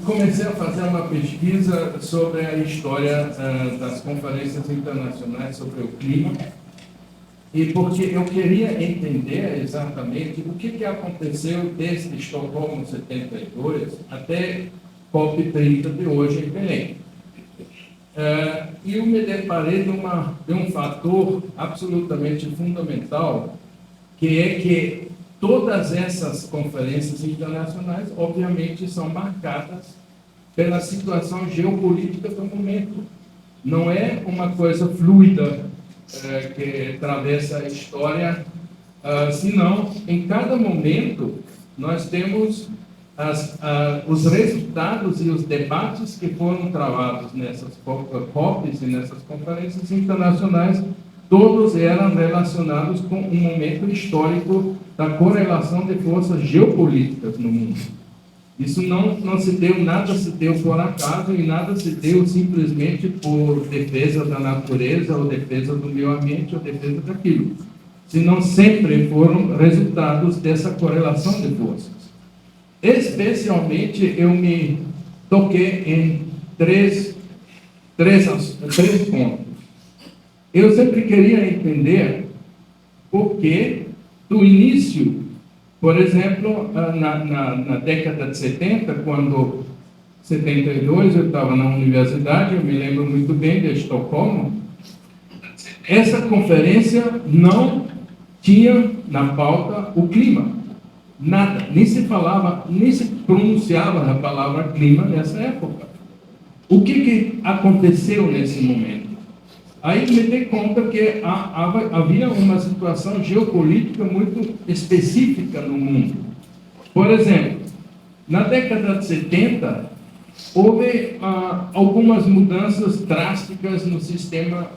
comecei a fazer uma pesquisa sobre a história das conferências internacionais sobre o clima, e porque eu queria entender exatamente o que aconteceu desde Estocolmo 72 até COP30 de hoje em Belém. E eu me deparei de um fator absolutamente fundamental, que é que todas essas conferências internacionais, obviamente, são marcadas pela situação geopolítica do momento. Não é uma coisa fluida que atravessa a história, senão, em cada momento, nós temos os resultados e os debates que foram travados nessas COPs e nessas conferências internacionais, todos eram relacionados com um momento histórico da correlação de forças geopolíticas no mundo. Isso não se deu, nada se deu por acaso e nada se deu simplesmente por defesa da natureza, ou defesa do meio ambiente, ou defesa daquilo. Senão sempre foram resultados dessa correlação de forças. Especialmente, eu me toquei em três pontos. Eu sempre queria entender por que, do início, por exemplo, na década de 70, quando, 72, eu estava na universidade, eu me lembro muito bem de Estocolmo, essa conferência não tinha na pauta o clima. Nada, nem se falava, nem se pronunciava a palavra clima nessa época. O que aconteceu nesse momento? Aí me dei conta que havia uma situação geopolítica muito específica no mundo. Por exemplo, na década de 70, houve algumas mudanças drásticas no sistema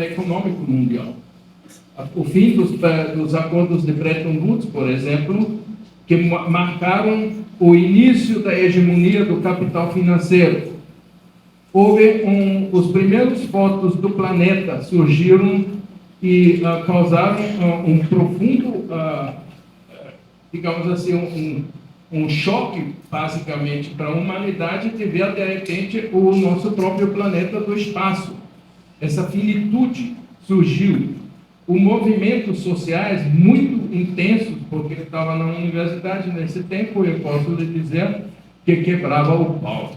econômico mundial. O fim dos acordos de Bretton Woods, por exemplo, que marcaram o início da hegemonia do capital financeiro. Houve os primeiros focos do planeta surgiram e causaram um profundo, digamos assim, um choque, basicamente, para a humanidade de ver, de repente, o nosso próprio planeta do espaço. Essa finitude surgiu. Movimentos sociais muito intensos, porque eu estava na universidade nesse tempo, eu posso lhe dizer que quebrava o pau,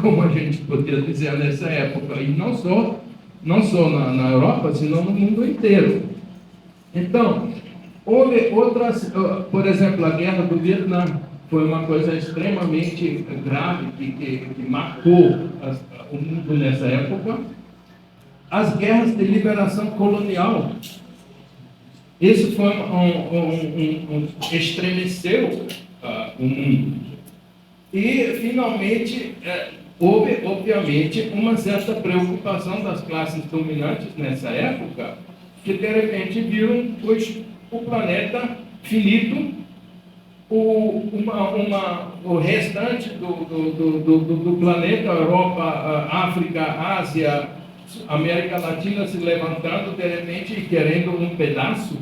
como a gente podia dizer nessa época, e não só na Europa, senão no mundo inteiro. Então, houve outras, por exemplo, a Guerra do Vietnã foi uma coisa extremamente grave que marcou o mundo nessa época. As guerras de liberação colonial, isso foi estremeceu o mundo. E, finalmente, houve, obviamente, uma certa preocupação das classes dominantes nessa época, que, de repente, viram o planeta finito, o restante do planeta, Europa, África, Ásia, América Latina se levantando, de repente, e querendo um pedaço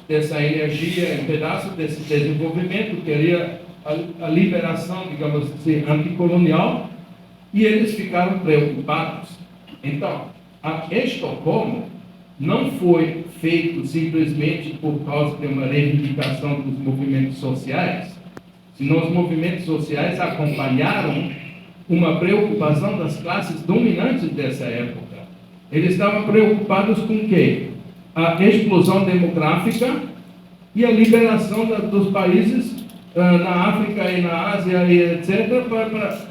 dessa energia, um pedaço desse desenvolvimento, queria a liberação, digamos assim, anticolonial, e eles ficaram preocupados. Então, Estocolmo não foi feito simplesmente por causa de uma reivindicação dos movimentos sociais, senão os movimentos sociais acompanharam uma preocupação das classes dominantes dessa época. Eles estavam preocupados com o quê? A explosão demográfica e a liberação dos países na África e na Ásia, e etc.,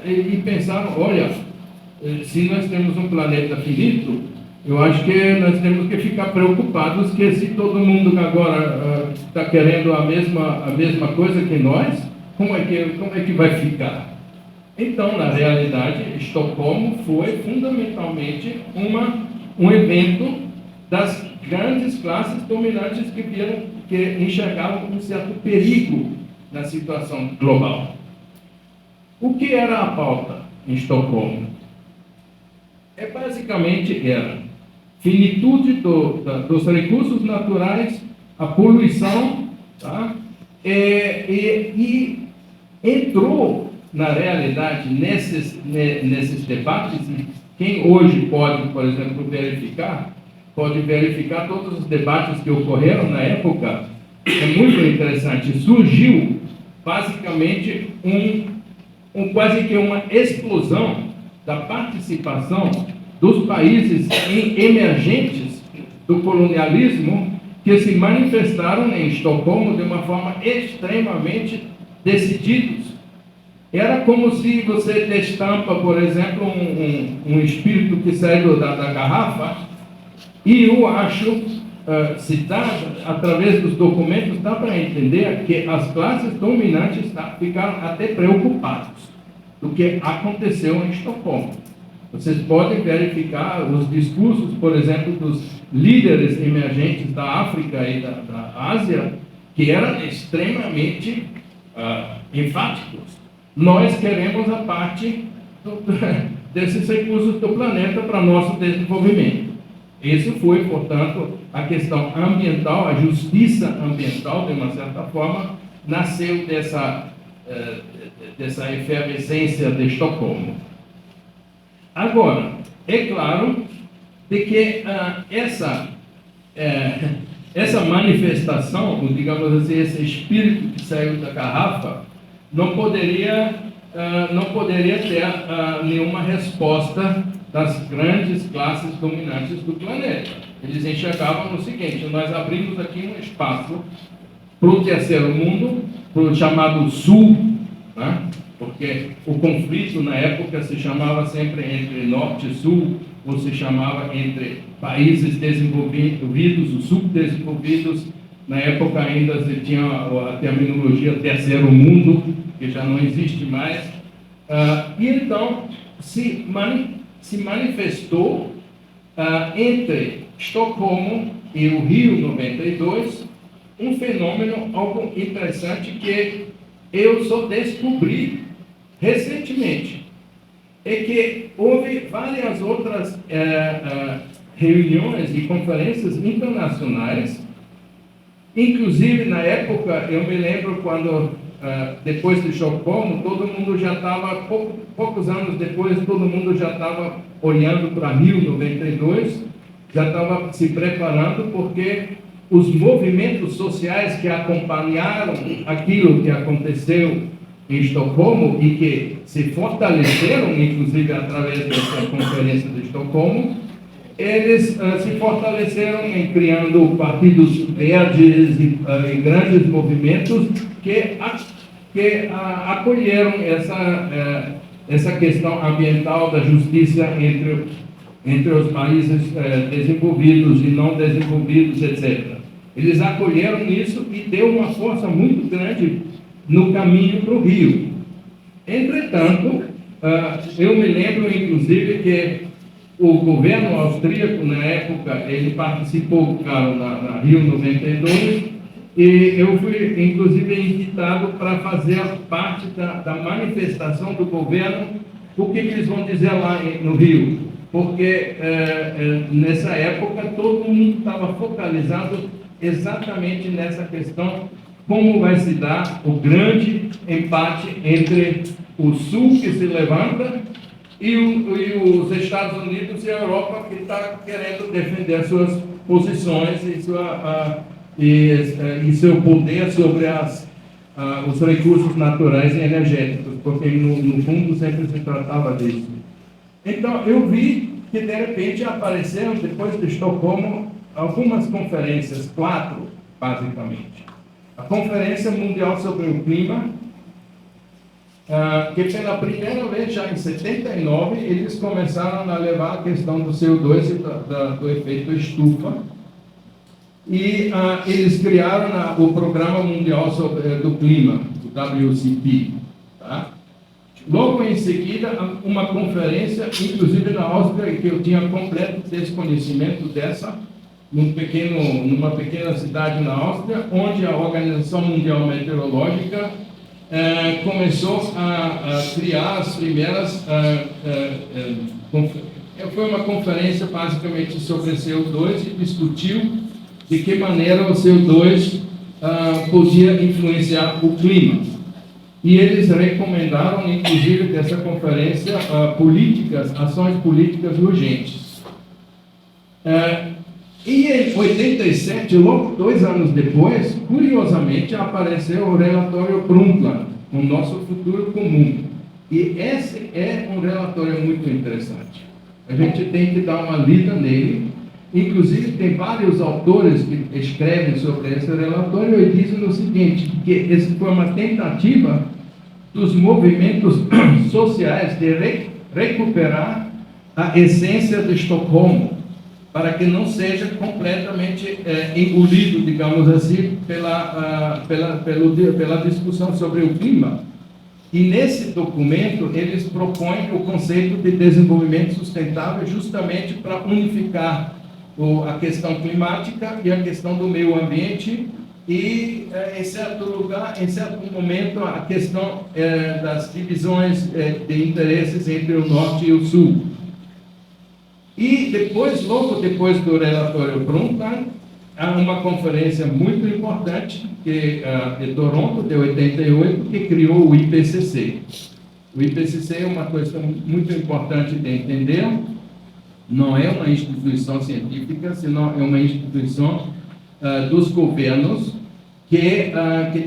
e pensaram, olha, se nós temos um planeta finito, eu acho que nós temos que ficar preocupados que se todo mundo agora está querendo a mesma coisa que nós, como é que vai ficar? Então, na realidade, Estocolmo foi fundamentalmente um evento das grandes classes dominantes que enxergavam um certo perigo na situação global. O que era a pauta em Estocolmo? Basicamente era finitude dos recursos naturais, a poluição, tá? E entrou na realidade, nesses debates, quem hoje pode, por exemplo, pode verificar todos os debates que ocorreram na época, é muito interessante. Surgiu, basicamente, quase que uma explosão da participação dos países emergentes do colonialismo, que se manifestaram em Estocolmo de uma forma extremamente decididos. Era como se você destampa, por exemplo, um espírito que saiu da garrafa, e eu acho, citado através dos documentos, dá para entender que as classes dominantes ficaram até preocupadas do que aconteceu em Estocolmo. Vocês podem verificar os discursos, por exemplo, dos líderes emergentes da África e da Ásia, que eram extremamente enfáticos. Nós queremos a parte desses recursos do planeta para nosso desenvolvimento. Isso foi, portanto, a questão ambiental, a justiça ambiental, de uma certa forma, nasceu dessa efervescência de Estocolmo. Agora, é claro de que essa manifestação, digamos assim, esse espírito que saiu da garrafa, não poderia ter nenhuma resposta das grandes classes dominantes do planeta. Eles enxergavam no seguinte: nós abrimos aqui um espaço para o terceiro mundo, para o chamado Sul, né? Porque o conflito na época se chamava sempre entre Norte e Sul, ou se chamava entre países desenvolvidos, os subdesenvolvidos. Na época ainda se tinha a terminologia terceiro mundo, que já não existe mais. E então se manifestou entre Estocolmo e o Rio 92 um fenômeno algo interessante que eu só descobri recentemente. É que houve várias outras reuniões e conferências internacionais. Inclusive, na época, eu me lembro quando, depois de Estocolmo, todo mundo já estava, poucos anos depois, todo mundo já estava olhando para Rio 92, já estava se preparando, porque os movimentos sociais que acompanharam aquilo que aconteceu em Estocolmo e que se fortaleceram, inclusive, através dessa conferência de Estocolmo, eles se fortaleceram em criando partidos verdes e grandes movimentos que acolheram essa questão ambiental da justiça entre os países desenvolvidos e não desenvolvidos, etc. Eles acolheram isso e deu uma força muito grande no caminho para o Rio. Entretanto, eu me lembro, inclusive, que o governo austríaco, na época, ele participou, claro, na Rio 92, e eu fui, inclusive, invitado para fazer parte da manifestação do governo. O que eles vão dizer lá no Rio? Porque, nessa época, todo mundo estava focalizado exatamente nessa questão, como vai se dar o grande empate entre o Sul, que se levanta, e os Estados Unidos e a Europa, que está querendo defender suas posições e seu poder sobre os recursos naturais e energéticos, porque no fundo sempre se tratava disso. Então, eu vi que de repente apareceram, depois de Estocolmo, algumas conferências, 4, basicamente. A Conferência Mundial sobre o Clima, que pela primeira vez, já em 79, eles começaram a levar a questão do CO2 e do efeito estufa. E eles criaram o Programa Mundial do Clima, o WCP. Tá? Logo em seguida, uma conferência, inclusive na Áustria, que eu tinha completo desconhecimento dessa, numa pequena cidade na Áustria, onde a Organização Mundial Meteorológica começou a criar as primeiras... foi uma conferência basicamente sobre CO2 e discutiu de que maneira o CO2 podia influenciar o clima. e eles recomendaram, inclusive, dessa conferência, ações políticas urgentes. E em 87, logo 2 anos depois, curiosamente, apareceu o relatório Brundtland, o nosso futuro comum. E esse é um relatório muito interessante. A gente tem que dar uma lida nele. Inclusive, tem vários autores que escrevem sobre esse relatório e dizem o seguinte, que essa foi uma tentativa dos movimentos sociais de recuperar a essência de Estocolmo, para que não seja completamente engolido, digamos assim, pela discussão sobre o clima. E nesse documento, eles propõem o conceito de desenvolvimento sustentável justamente para unificar a questão climática e a questão do meio ambiente e, em certo lugar, em certo momento, a questão das divisões de interesses entre o Norte e o Sul. E depois, logo depois do relatório Brundtland, há uma conferência muito importante de Toronto, de 88, que criou o IPCC. O IPCC é uma coisa muito importante de entender. Não é uma instituição científica, senão é uma instituição dos governos que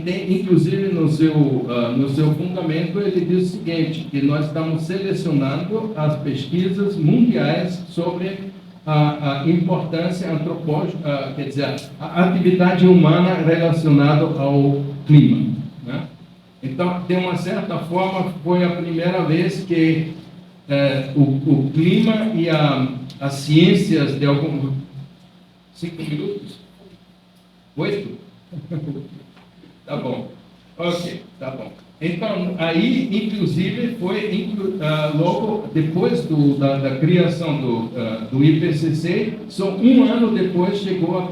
tem, inclusive, no seu fundamento, ele diz o seguinte, que nós estamos selecionando as pesquisas mundiais sobre a importância antropológica, quer dizer, a atividade humana relacionada ao clima, né? Então, de uma certa forma, foi a primeira vez que o clima e as ciências de algum... 5 minutos? 8? Tá bom. Ok, tá bom. Então, aí, inclusive, foi logo depois da criação do IPCC, só 1 ano depois chegou o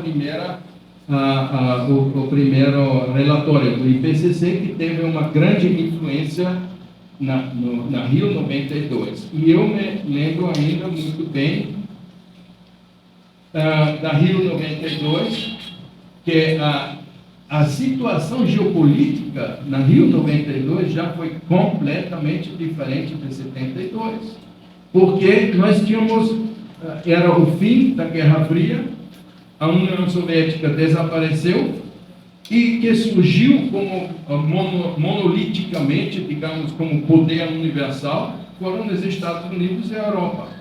primeiro relatório do IPCC, que teve uma grande influência na Rio 92. E eu me lembro ainda muito bem da Rio 92, que a situação geopolítica na Rio 92 já foi completamente diferente de 72, porque nós tínhamos, era o fim da Guerra Fria, a União Soviética desapareceu, e que surgiu como monoliticamente, digamos, como poder universal, foram os Estados Unidos e a Europa.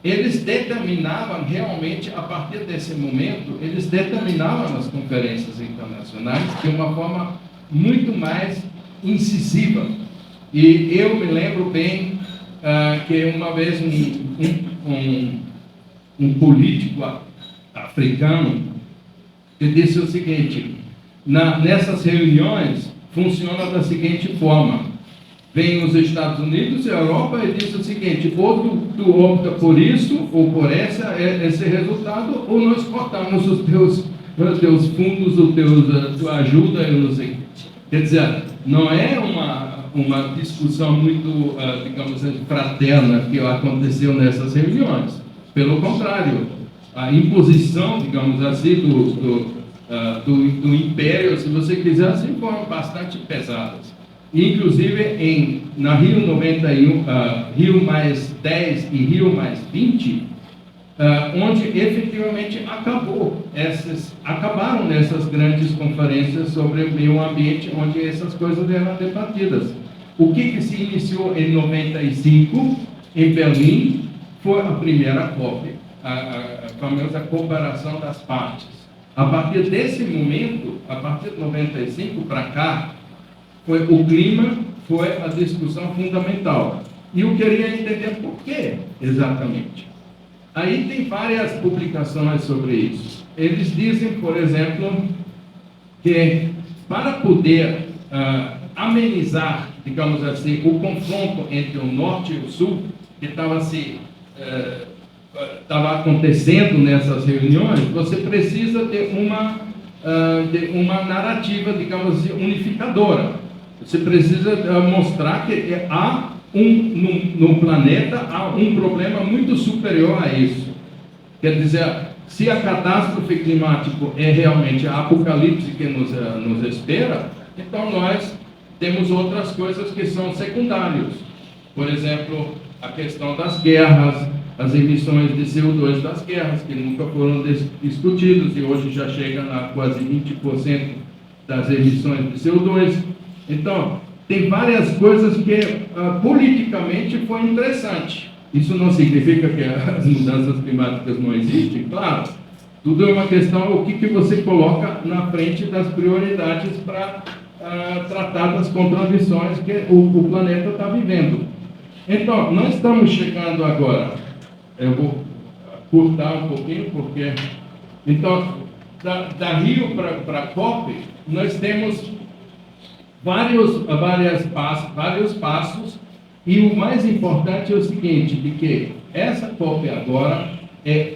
Eles determinavam realmente, a partir desse momento, eles determinavam as conferências internacionais de uma forma muito mais incisiva. E eu me lembro bem que uma vez um político africano que disse o seguinte: nessas reuniões funciona da seguinte forma: vem os Estados Unidos e a Europa e diz o seguinte, ou tu opta por isso, ou por esse resultado, ou nós cortamos os teus fundos, tua ajuda, eu não sei. Quer dizer, não é uma discussão muito, digamos, fraterna que aconteceu nessas reuniões. Pelo contrário, a imposição, digamos assim, do império, se você quiser, assim, foram bastante pesadas. Inclusive, na Rio 91, Rio mais 10 e Rio mais 20, onde efetivamente acabaram essas grandes conferências sobre o meio ambiente, onde essas coisas eram debatidas. O que se iniciou em 95, em Berlim, foi a primeira COP, a famosa cooperação das partes. A partir desse momento, a partir de 95 para cá, o clima foi a discussão fundamental. E eu queria entender por quê, exatamente. Aí tem várias publicações sobre isso. Eles dizem, por exemplo, que para poder amenizar, digamos assim, o confronto entre o norte e o sul, que estava acontecendo nessas reuniões, você precisa ter uma narrativa, digamos assim, unificadora. Você precisa mostrar que no planeta há um problema muito superior a isso. Quer dizer, se a catástrofe climática é realmente a apocalipse que nos espera, então nós temos outras coisas que são secundárias. Por exemplo, a questão das guerras, as emissões de CO2 das guerras, que nunca foram discutidas e hoje já chegam a quase 20% das emissões de CO2. Então, tem várias coisas que politicamente foi interessante. Isso não significa que as mudanças climáticas não existem, claro. Tudo é uma questão, o que você coloca na frente das prioridades para tratar das contradições que o planeta está vivendo. Então, nós estamos chegando agora, eu vou cortar um pouquinho, porque... Então, da Rio para a COP, nós temos vários passos, e o mais importante é o seguinte, de que essa COP agora,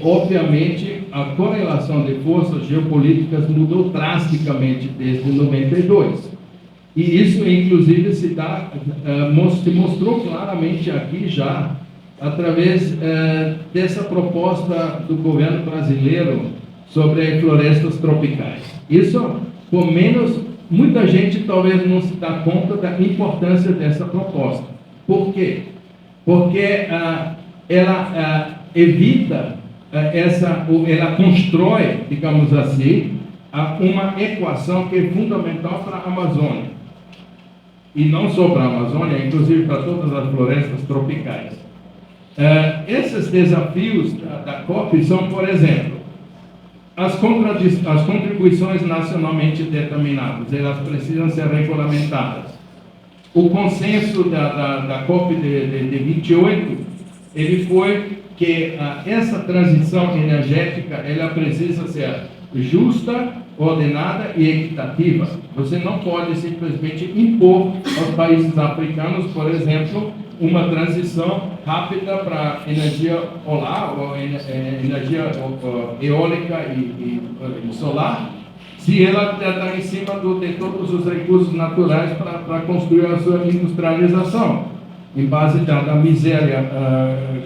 obviamente, a correlação de forças geopolíticas mudou drasticamente desde 92. E isso, inclusive, se mostrou claramente aqui já, através dessa proposta do governo brasileiro sobre florestas tropicais. Isso, por menos, muita gente talvez não se dá conta da importância dessa proposta. Por quê? Porque ela evita, ela constrói, digamos assim, uma equação que é fundamental para a Amazônia. E não só para a Amazônia, inclusive para todas as florestas tropicais. Esses desafios da COP são, por exemplo, as contribuições nacionalmente determinadas, elas precisam ser regulamentadas. O consenso da COP de 28, ele foi que essa transição energética, ela precisa ser justa, ordenada e equitativa. Você não pode simplesmente impor aos países africanos, por exemplo, uma transição rápida para energia solar, ou energia eólica e solar, se ela está em cima de todos os recursos naturais para construir a sua industrialização, em base da miséria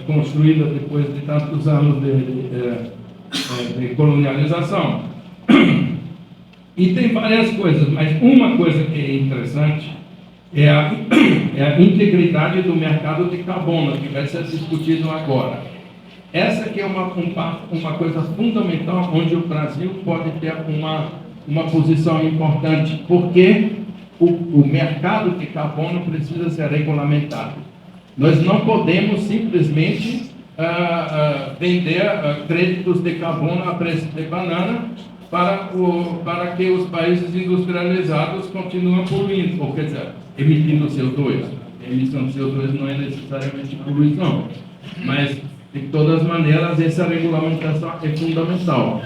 construída depois de tantos anos de colonialização. E tem várias coisas, mas uma coisa que é interessante é a integridade do mercado de carbono, que vai ser discutido agora. Essa que é uma coisa fundamental, onde o Brasil pode ter uma posição importante, porque o mercado de carbono precisa ser regulamentado. Nós não podemos simplesmente vender créditos de carbono a preço de banana para que os países industrializados continuem poluindo, ou quer dizer, emitindo CO2. A emissão de CO2 não é necessariamente poluição, mas, de todas maneiras, essa regulamentação é fundamental.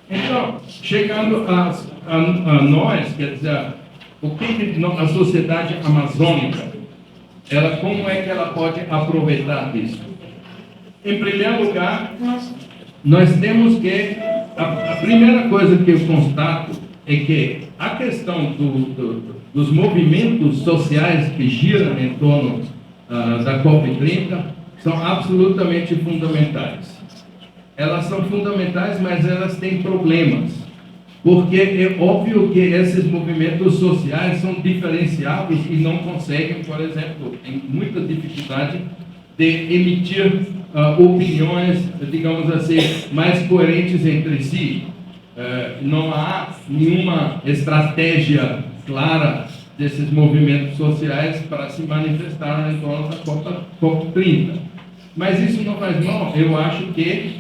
Então, chegando a nós, quer dizer, o que a sociedade amazônica, como é que ela pode aproveitar disso? Em primeiro lugar, nós temos que, a primeira coisa que eu constato é que a questão dos movimentos sociais que giram em torno da COP30 são absolutamente fundamentais. Elas são fundamentais, mas elas têm problemas, porque é óbvio que esses movimentos sociais são diferenciados e não conseguem, por exemplo, têm muita dificuldade de emitir opiniões, digamos assim, mais coerentes entre si. Não há nenhuma estratégia clara desses movimentos sociais para se manifestar em torno da COP30. Mas isso não faz mal. Eu acho que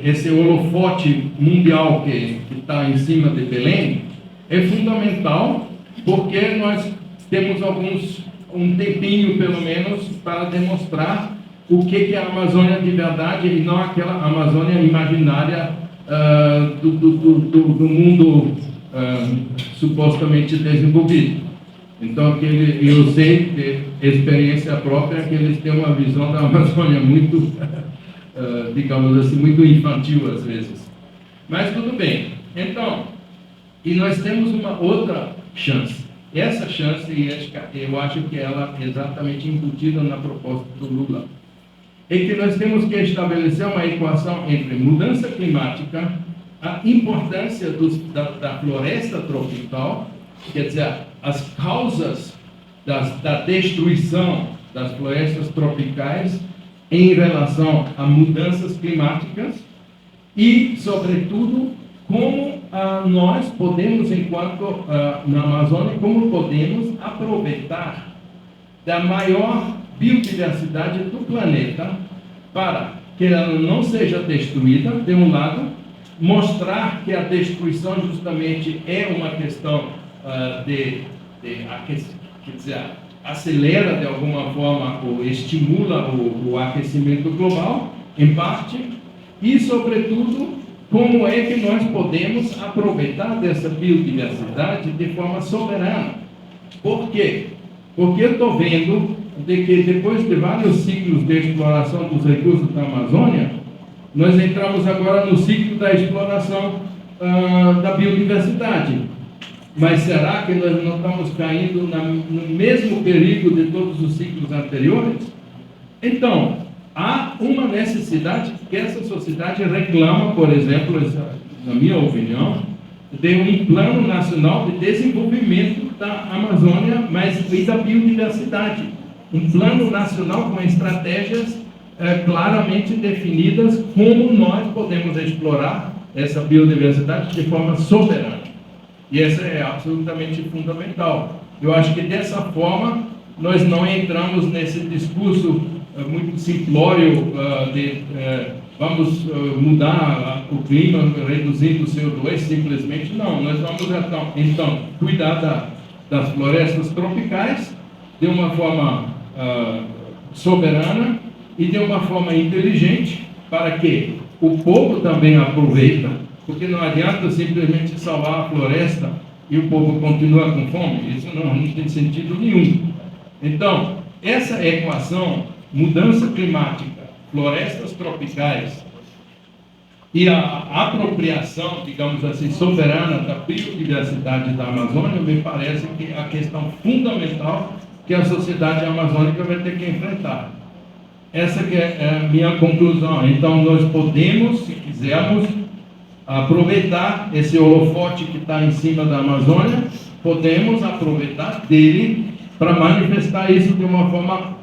esse holofote mundial que está em cima de Belém é fundamental, porque nós temos um tempinho, pelo menos, para demonstrar o que é a Amazônia de verdade e não aquela Amazônia imaginária do mundo supostamente desenvolvido. Então, eu sei de experiência própria que eles têm uma visão da Amazônia muito, digamos assim, muito infantil às vezes. Mas tudo bem. Então, e nós temos uma outra chance. Essa chance, eu acho que ela é exatamente embutida na proposta do Lula, é que nós temos que estabelecer uma equação entre mudança climática, a importância da floresta tropical quer dizer, as causas da destruição das florestas tropicais em relação a mudanças climáticas e, sobretudo, como nós podemos, enquanto na Amazônia, como podemos aproveitar da maior biodiversidade do planeta para que ela não seja destruída, de um lado, mostrar que a destruição justamente é uma questão quer dizer, acelera de alguma forma ou estimula o aquecimento global, em parte, e, sobretudo, como é que nós podemos aproveitar dessa biodiversidade de forma soberana. Por quê? Porque eu estou vendo de que depois de vários ciclos de exploração dos recursos da Amazônia, nós entramos agora no ciclo da exploração da biodiversidade. Mas será que nós não estamos caindo no mesmo perigo de todos os ciclos anteriores? Então, há uma necessidade que essa sociedade reclama, por exemplo, na minha opinião, de um plano nacional de desenvolvimento da Amazônia, mas e da biodiversidade. Um plano nacional com estratégias claramente definidas como nós podemos explorar essa biodiversidade de forma soberana. E essa é absolutamente fundamental. Eu acho que dessa forma nós não entramos nesse discurso muito simplório de vamos mudar o clima reduzindo o CO2 simplesmente. Não, nós vamos então cuidar das florestas tropicais de uma forma soberana e de uma forma inteligente para que o povo também aproveita, porque não adianta simplesmente salvar a floresta e o povo continua com fome. Isso não tem sentido nenhum. Então, essa equação, mudança climática, florestas tropicais e a apropriação, digamos assim, soberana da biodiversidade da Amazônia, me parece que é a questão fundamental que a sociedade amazônica vai ter que enfrentar. Essa que é a minha conclusão. Então, nós podemos, se quisermos, aproveitar esse holofote que está em cima da Amazônia, podemos aproveitar dele para manifestar isso de uma forma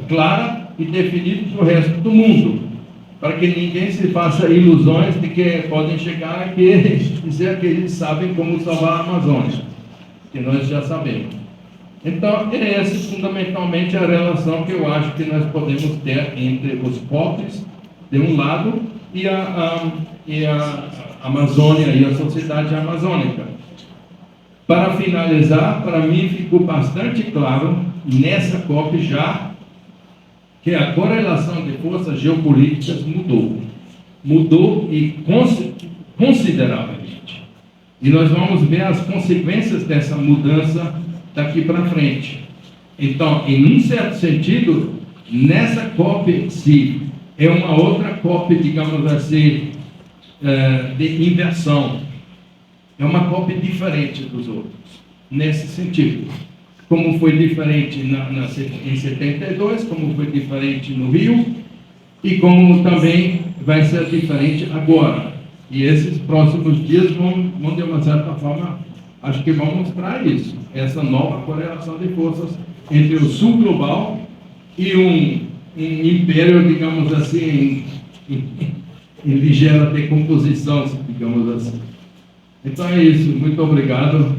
clara e definida para o resto do mundo, para que ninguém se faça ilusões de que podem chegar aqui e dizer que eles sabem como salvar a Amazônia, que nós já sabemos. Então, é essa fundamentalmente a relação que eu acho que nós podemos ter entre os povos, de um lado, e a Amazônia e a sociedade amazônica. Para finalizar, para mim ficou bastante claro nessa COP já que a correlação de forças geopolíticas mudou e consideravelmente. E nós vamos ver as consequências dessa mudança daqui para frente. Então, em um certo sentido, nessa COP, sim, é uma outra COP, digamos assim, de inversão. É uma COP diferente dos outros, nesse sentido. Como foi diferente em 72, como foi diferente no Rio, e como também vai ser diferente agora. E esses próximos dias vão de uma certa forma, acho que vão mostrar isso, essa nova correlação de forças entre o sul global e um império, digamos assim, em ligeira decomposição, digamos assim. Então é isso, muito obrigado.